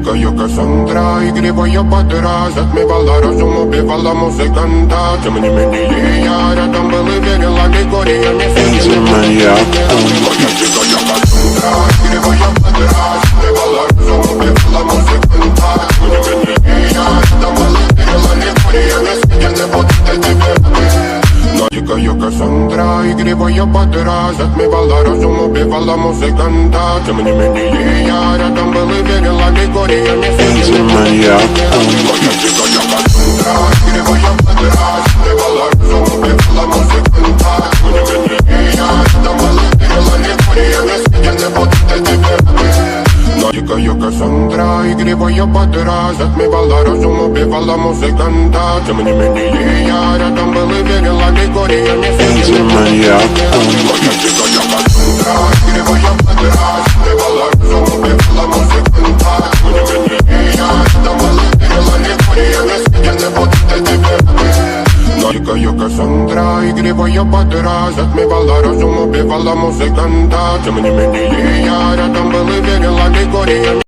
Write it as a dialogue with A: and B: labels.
A: Дикая Кассандра, игривая подра, затмевала разум, убивала музыканта. Тем не менее я рядом был и верил, аллегория не сидела. Моя дикая Кассандра, игривая подра, затмевала разум, убивала музыканта. Тем не менее я рядом был и верил, аллегория не сидела. Вот это тебе. Дикая Кассандра, игривая подра, затмевала разум, убивала музыканта. Тем не менее я рядом был и верил, аллегория не сидела. Моя дикая Кассандра, игривая подра, затмевала разум, убивала музыканта. Тем не менее я рядом был и верил, аллегория не сидела. Вот это тебе. Дикая Кассандра, игривая подра, затмевала разум, убивала музыканта. Тем не менее я рядом был и верил, аллегория не сидела. Моя дикая Кассандра, игривая подра, затмевала разум, убивала музыканта. Тем не менее я рядом был и верил, аллегория не сидела. Вот это тебе. Дикая Кассандра, игривая подра, затмевала разум, убивала музыканта. Тем не менее я рядом был и верил, аллегория не